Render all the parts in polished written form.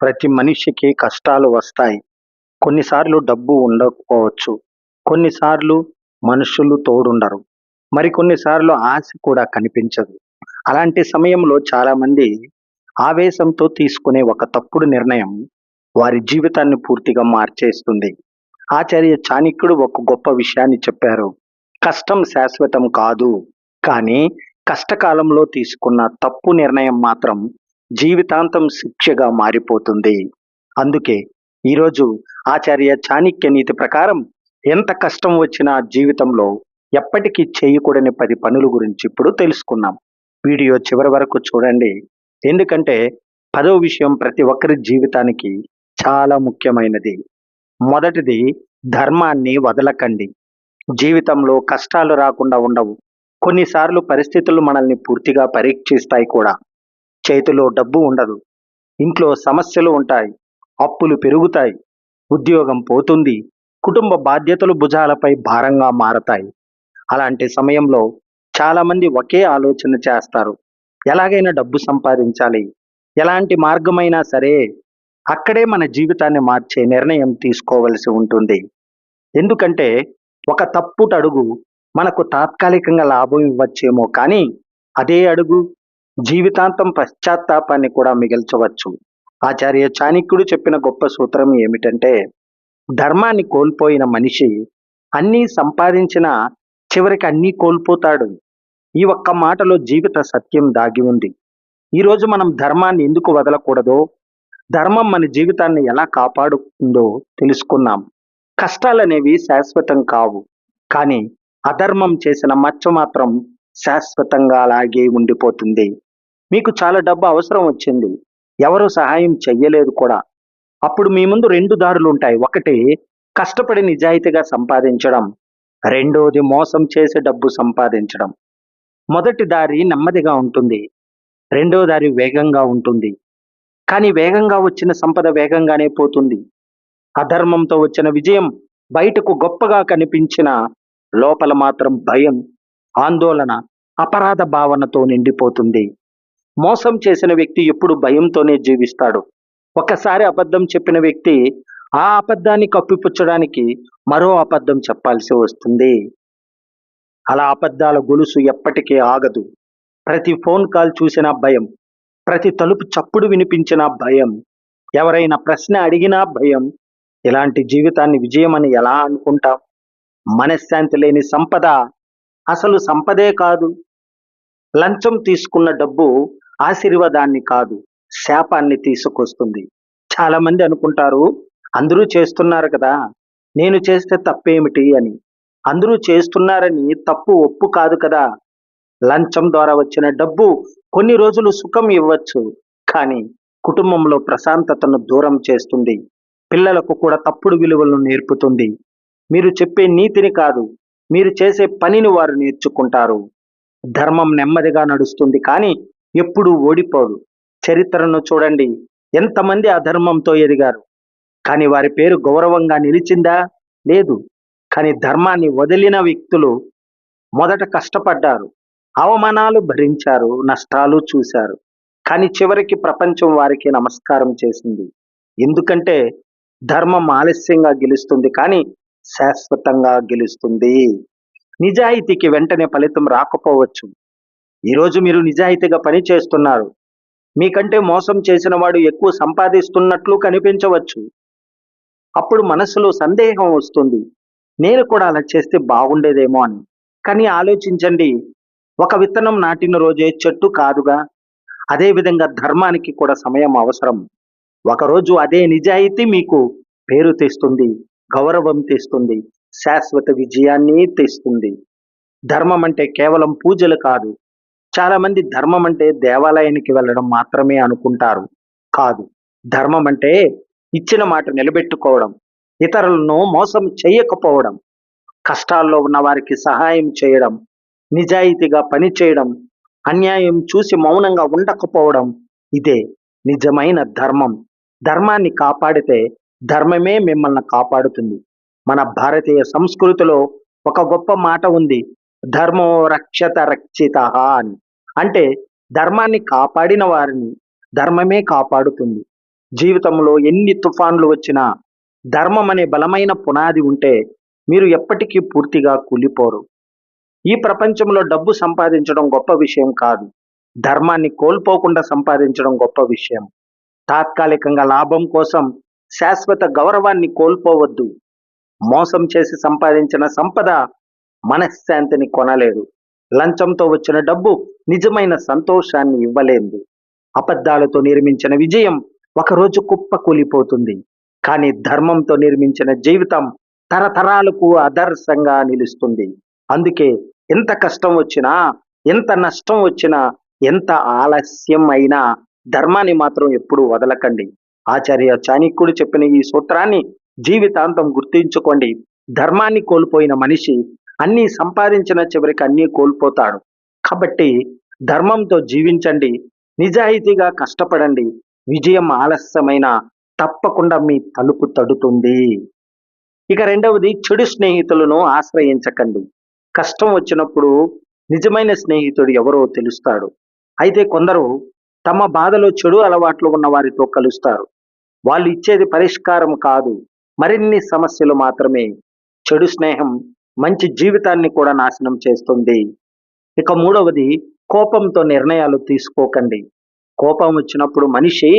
ప్రతి మనిషికి కష్టాలు వస్తాయి. కొన్నిసార్లు డబ్బు ఉండకపోవచ్చు. కొన్నిసార్లు మనుషులు తోడుండరు. మరికొన్నిసార్లు ఆశ కూడా కనిపించదు. అలాంటి సమయంలో చాలామంది ఆవేశంతో తీసుకునే ఒక తప్పుడు నిర్ణయం వారి జీవితాన్ని పూర్తిగా మార్చేస్తుంది. ఆచార్య చాణక్యుడు ఒక గొప్ప విషయాన్ని చెప్పారు. కష్టం శాశ్వతం కాదు. కానీ కష్టకాలంలో తీసుకున్న తప్పు నిర్ణయం మాత్రం జీవితాంతం శిక్షగా మారిపోతుంది. అందుకే ఈరోజు ఆచార్య చాణక్య నీతి ప్రకారం ఎంత కష్టం వచ్చినా జీవితంలో ఎప్పటికీ చేయకూడని 10 పనుల గురించి ఇప్పుడు తెలుసుకుందాం. వీడియో చివరి వరకు చూడండి. ఎందుకంటే 10వ విషయం ప్రతి ఒక్కరి జీవితానికి చాలా ముఖ్యమైనది. మొదటిది, ధర్మాన్ని వదలకండి. జీవితంలో కష్టాలు రాకుండా ఉండవు. కొన్నిసార్లు పరిస్థితులు మనల్ని పూర్తిగా పరీక్షిస్తాయి కూడా. చేతిలో డబ్బు ఉండదు. ఇంట్లో సమస్యలు ఉంటాయి. అప్పులు పెరుగుతాయి. ఉద్యోగం పోతుంది. కుటుంబ బాధ్యతలు భుజాలపై భారంగా మారతాయి. అలాంటి సమయంలో చాలామంది ఒకే ఆలోచన చేస్తారు. ఎలాగైనా డబ్బు సంపాదించాలి. ఎలాంటి మార్గమైనా సరే. అక్కడే మన జీవితాన్ని మార్చే నిర్ణయం తీసుకోవలసి ఉంటుంది. ఎందుకంటే ఒక తప్పుడు అడుగు మనకు తాత్కాలికంగా లాభం ఇవ్వచ్చేమో కానీ అదే అడుగు జీవితాంతం పశ్చాత్తాపాన్ని కూడా మిగల్చవచ్చు. ఆచార్య చాణక్యుడు చెప్పిన గొప్ప సూత్రం ఏమిటంటే, ధర్మాన్ని కోల్పోయిన మనిషి అన్నీ సంపాదించినా చివరికి అన్నీ కోల్పోతాడు. ఈ ఒక్క మాటలో జీవిత సత్యం దాగి ఉంది. ఈరోజు మనం ధర్మాన్ని ఎందుకు వదలకూడదో, ధర్మం మన జీవితాన్ని ఎలా కాపాడుతుందో తెలుసుకున్నాం. కష్టాలనేవి శాశ్వతం కావు. కానీ అధర్మం చేసిన మచ్చ మాత్రం శాశ్వతంగా అలాగే ఉండిపోతుంది. మీకు చాలా డబ్బు అవసరం వచ్చింది. ఎవరు సహాయం చెయ్యలేదు కూడా. అప్పుడు మీ ముందు 2 దారులు ఉంటాయి. ఒకటి, కష్టపడి నిజాయితీగా సంపాదించడం. రెండోది, మోసం చేసి డబ్బు సంపాదించడం. మొదటి దారి నెమ్మదిగా ఉంటుంది. రెండో దారి వేగంగా ఉంటుంది. కానీ వేగంగా వచ్చిన సంపద వేగంగానే పోతుంది. అధర్మంతో వచ్చిన విజయం బయటకు గొప్పగా కనిపించిన లోపల మాత్రం భయం, ఆందోళన, అపరాధ భావనతో నిండిపోతుంది. మోసం చేసిన వ్యక్తి ఎప్పుడు భయంతోనే జీవిస్తాడు. ఒకసారి అబద్ధం చెప్పిన వ్యక్తి ఆ అబద్ధాన్ని కప్పిపుచ్చడానికి మరో అబద్ధం చెప్పాల్సి వస్తుంది. అలా అబద్ధాల గొలుసు ఎప్పటికీ ఆగదు. ప్రతి ఫోన్ కాల్ చూసినా భయం, ప్రతి తలుపు చప్పుడు వినిపించినా భయం, ఎవరైనా ప్రశ్న అడిగినా భయం. ఇలాంటి జీవితాన్ని విజయమని ఎలా అనుకుంటాం? మనశ్శాంతి లేని సంపద అసలు సంపదే కాదు. లంచం తీసుకున్న డబ్బు ఆశీర్వాదాన్ని కాదు, శాపాన్ని తీసుకొస్తుంది. చాలా మంది అనుకుంటారు, అందరూ చేస్తున్నారు కదా, నేను చేస్తే తప్పేమిటి అని. అందరూ చేస్తున్నారని తప్పు ఒప్పు కాదు కదా. లంచం ద్వారా వచ్చిన డబ్బు కొన్ని రోజులు సుఖం ఇవ్వచ్చు, కానీ కుటుంబంలో ప్రశాంతతను దూరం చేస్తుంది. పిల్లలకు కూడా తప్పుడు విలువలను నేర్పుతుంది. మీరు చెప్పే నీతిని కాదు, మీరు చేసే పనిని వారు నేర్చుకుంటారు. ధర్మం నెమ్మదిగా నడుస్తుంది కానీ ఎప్పుడూ ఓడిపోదు. చరిత్రను చూడండి, ఎంతమంది అధర్మంతో ఎదిగారు, కానీ వారి పేరు గౌరవంగా నిలిచిందా? లేదు. కానీ ధర్మాన్ని వదిలిన వ్యక్తులు మొదట కష్టపడ్డారు, అవమానాలు భరించారు, నష్టాలు చూశారు. కానీ చివరికి ప్రపంచం వారికి నమస్కారం చేసింది. ఎందుకంటే ధర్మం ఆలస్యంగా గెలుస్తుంది కానీ శాశ్వతంగా గెలుస్తుంది. నిజాయితీకి వెంటనే ఫలితం రాకపోవచ్చు. ఈరోజు మీరు నిజాయితీగా పని చేస్తున్నారు. మీకంటే మోసం చేసిన వాడు ఎక్కువ సంపాదిస్తున్నట్లు కనిపించవచ్చు. అప్పుడు మనసులో సందేహం వస్తుంది, నేను కూడా అలా చేస్తే బాగుండేదేమో అని. కానీ ఆలోచించండి, ఒక విత్తనం నాటిన రోజే చెట్టు కాదుగా. అదేవిధంగా ధర్మానికి కూడా సమయం అవసరం. ఒకరోజు అదే నిజాయితీ మీకు పేరు తెస్తుంది, గౌరవం తెస్తుంది, శాశ్వత విజయాన్ని తెస్తుంది. ధర్మం అంటే కేవలం పూజలు కాదు. చాలా మంది ధర్మం అంటే దేవాలయానికి వెళ్ళడం మాత్రమే అనుకుంటారు. కాదు. ధర్మం అంటే ఇచ్చిన మాట నిలబెట్టుకోవడం, ఇతరులను మోసం చేయకపోవడం, కష్టాల్లో ఉన్న వారికి సహాయం చేయడం, నిజాయితీగా పని చేయడం, అన్యాయం చూసి మౌనంగా ఉండకపోవడం. ఇదే నిజమైన ధర్మం. ధర్మాన్ని కాపాడితే ధర్మమే మిమ్మల్ని కాపాడుతుంది. మన భారతీయ సంస్కృతిలో ఒక గొప్ప మాట ఉంది, ధర్మో రక్షత రక్షిత అని. అంటే ధర్మాన్ని కాపాడిన వారిని ధర్మమే కాపాడుతుంది. జీవితంలో ఎన్ని తుఫాన్లు వచ్చినా ధర్మం అనే బలమైన పునాది ఉంటే మీరు ఎప్పటికీ పూర్తిగా కూలిపోరు. ఈ ప్రపంచంలో డబ్బు సంపాదించడం గొప్ప విషయం కాదు. ధర్మాన్ని కోల్పోకుండా సంపాదించడం గొప్ప విషయం. తాత్కాలికంగా లాభం కోసం శాశ్వత గౌరవాన్ని కోల్పోవద్దు. మోసం చేసి సంపాదించిన సంపద మనశ్శాంతిని కొనలేదు. లంచంతో వచ్చిన డబ్బు నిజమైన సంతోషాన్ని ఇవ్వలేదు. అబద్ధాలతో నిర్మించిన విజయం ఒకరోజు కుప్పకూలిపోతుంది. కానీ ధర్మంతో నిర్మించిన జీవితం తరతరాలకు ఆదర్శంగా నిలుస్తుంది. అందుకే ఎంత కష్టం వచ్చినా, ఎంత నష్టం వచ్చినా, ఎంత ఆలస్యం అయినా ధర్మాన్ని మాత్రం ఎప్పుడూ వదలకండి. ఆచార్య చాణక్యుడు చెప్పిన ఈ సూత్రాన్ని జీవితాంతం గుర్తుంచుకోండి. ధర్మాన్ని కోల్పోయిన మనిషి అన్నీ సంపాదించిన చివరికి అన్నీ కోల్పోతాడు. కాబట్టి ధర్మంతో జీవించండి, నిజాయితీగా కష్టపడండి. విజయం ఆలస్యమైన తప్పకుండా మీ తలుపు తడుతుంది. ఇక రెండవది, చెడు స్నేహితులను ఆశ్రయించకండి. కష్టం వచ్చినప్పుడు నిజమైన స్నేహితుడు ఎవరో తెలుస్తాడు. అయితే కొందరు తమ బాధలో చెడు అలవాట్లు ఉన్న వారితో కలుస్తారు. వాళ్ళు ఇచ్చేది పరిష్కారం కాదు, మరిన్ని సమస్యలు మాత్రమే. చెడు స్నేహం మంచి జీవితాన్ని కూడా నాశనం చేస్తుంది. ఇక మూడవది, కోపంతో నిర్ణయాలు తీసుకోకండి. కోపం వచ్చినప్పుడు మనిషి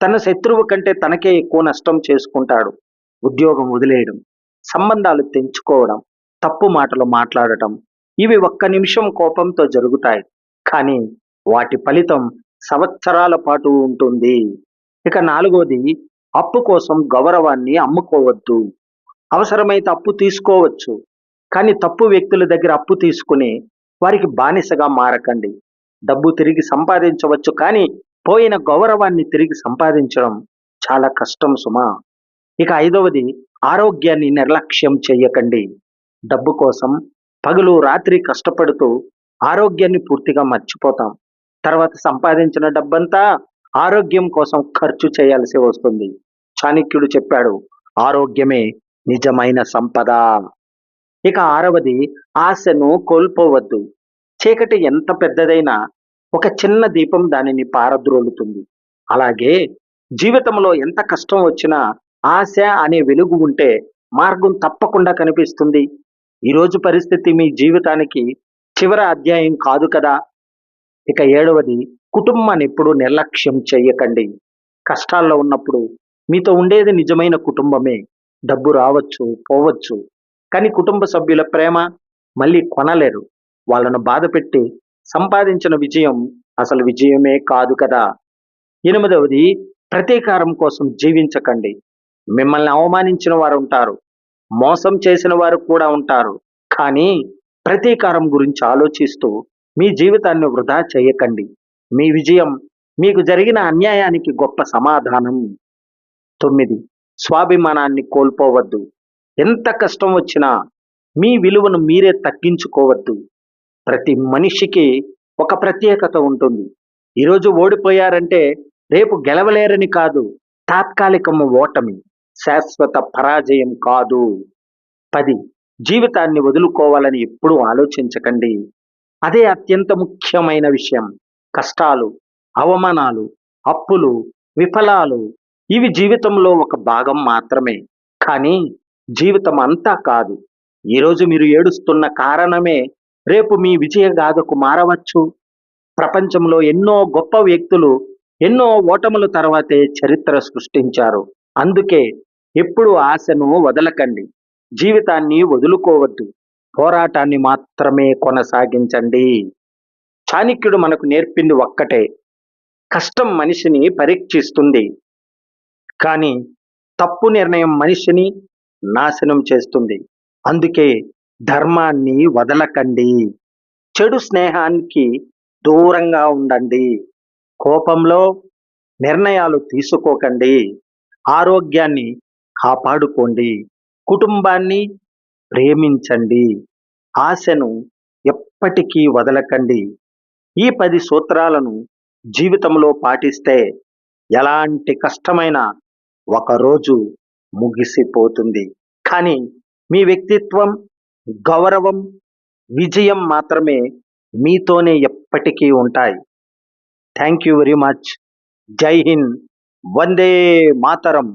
తన శత్రువు కంటే తనకే ఎక్కువ నష్టం చేసుకుంటాడు. ఉద్యోగం వదిలేయడం, సంబంధాలు తెంచుకోవడం, తప్పు మాటలు మాట్లాడటం, ఇవి ఒక్క నిమిషం కోపంతో జరుగుతాయి. కానీ వాటి ఫలితం సంవత్సరాల పాటు ఉంటుంది. ఇక నాలుగోది, అప్పు కోసం గౌరవాన్ని అమ్ముకోవద్దు. అవసరమైతే అప్పు తీసుకోవచ్చు, కానీ తప్పు వ్యక్తుల దగ్గర అప్పు తీసుకుని వారికి బానిసగా మారకండి. డబ్బు తిరిగి సంపాదించవచ్చు, కానీ పోయిన గౌరవాన్ని తిరిగి సంపాదించడం చాలా కష్టం సుమా. ఇక ఐదవది, ఆరోగ్యాన్ని నిర్లక్ష్యం చేయకండి. డబ్బు కోసం పగలు రాత్రి కష్టపడుతూ ఆరోగ్యాన్ని పూర్తిగా మర్చిపోతాం. తర్వాత సంపాదించిన డబ్బంతా ఆరోగ్యం కోసం ఖర్చు చేయాల్సి వస్తుంది. చాణక్యుడు చెప్పాడు, ఆరోగ్యమే నిజమైన సంపద. ఇక ఆరవది, ఆశను కోల్పోవద్దు. చీకటి ఎంత పెద్దదైనా ఒక చిన్న దీపం దానిని పారద్రోలుతుంది. అలాగే జీవితంలో ఎంత కష్టం వచ్చినా ఆశ అనే వెలుగు ఉంటే మార్గం తప్పకుండా కనిపిస్తుంది. ఈరోజు పరిస్థితి మీ జీవితానికి చివరి అధ్యాయం కాదు కదా. ఇక ఏడవది, కుటుంబాన్ని ఎప్పుడూ నిర్లక్ష్యం చేయకండి. కష్టాల్లో ఉన్నప్పుడు మీతో ఉండేది నిజమైన కుటుంబమే. డబ్బు రావచ్చు పోవచ్చు, కానీ కుటుంబ సభ్యుల ప్రేమ మళ్ళీ కొనలేరు. వాళ్ళను బాధ పెట్టి సంపాదించిన విజయం అసలు విజయమే కాదు కదా. ఎనిమిదవది, ప్రతీకారం కోసం జీవించకండి. మిమ్మల్ని అవమానించిన వారు ఉంటారు, మోసం చేసిన వారు కూడా ఉంటారు. కానీ ప్రతీకారం గురించి ఆలోచిస్తూ మీ జీవితాన్ని వృధా చేయకండి. మీ విజయం మీకు జరిగిన అన్యాయానికి గొప్ప సమాధానం. 9, స్వాభిమానాన్ని కోల్పోవద్దు. ఎంత కష్టం వచ్చినా మీ విలువను మీరే తగ్గించుకోవద్దు. ప్రతి మనిషికి ఒక ప్రత్యేకత ఉంటుంది. ఈరోజు ఓడిపోయారంటే రేపు గెలవలేరని కాదు. తాత్కాలికము ఓటమి, శాశ్వత పరాజయం కాదు. 10, జీవితాన్ని వదులుకోవాలని ఎప్పుడూ ఆలోచించకండి. అదే అత్యంత ముఖ్యమైన విషయం. కష్టాలు, అవమానాలు, అప్పులు, విఫలాలు ఇవి జీవితంలో ఒక భాగం మాత్రమే, కానీ జీవితం అంతా కాదు. ఈరోజు మీరు ఏడుస్తున్న కారణమే రేపు మీ విజయగాథకు మారవచ్చు. ప్రపంచంలో ఎన్నో గొప్ప వ్యక్తులు ఎన్నో ఓటముల తర్వాతే చరిత్ర సృష్టించారు. అందుకే ఎప్పుడు ఆశను వదలకండి, జీవితాన్ని వదులుకోవద్దు, పోరాటాన్ని మాత్రమే కొనసాగించండి. చాణక్యుడు మనకు నేర్పింది ఒక్కటే, కష్టం మనిషిని పరీక్షిస్తుంది, కానీ తప్పు నిర్ణయం మనిషిని నాశనం చేస్తుంది. అందుకే ధర్మాన్ని వదలకండి, చెడు స్నేహానికి దూరంగా ఉండండి, కోపంలో నిర్ణయాలు తీసుకోకండి, ఆరోగ్యాన్ని కాపాడుకోండి, కుటుంబాన్ని ప్రేమించండి, ఆశను ఎప్పటికీ వదలకండి. ఈ 10 సూత్రాలను జీవితంలో పాటిస్తే ఎలాంటి కష్టమైన ఒకరోజు ముగిసిపోతుంది. కానీ మీ వ్యక్తిత్వం, గౌరవం, విజయం మాత్రమే మీతోనే ఎప్పటికీ ఉంటాయి. Thank you very much. జై హింద్. వందే మాతరం.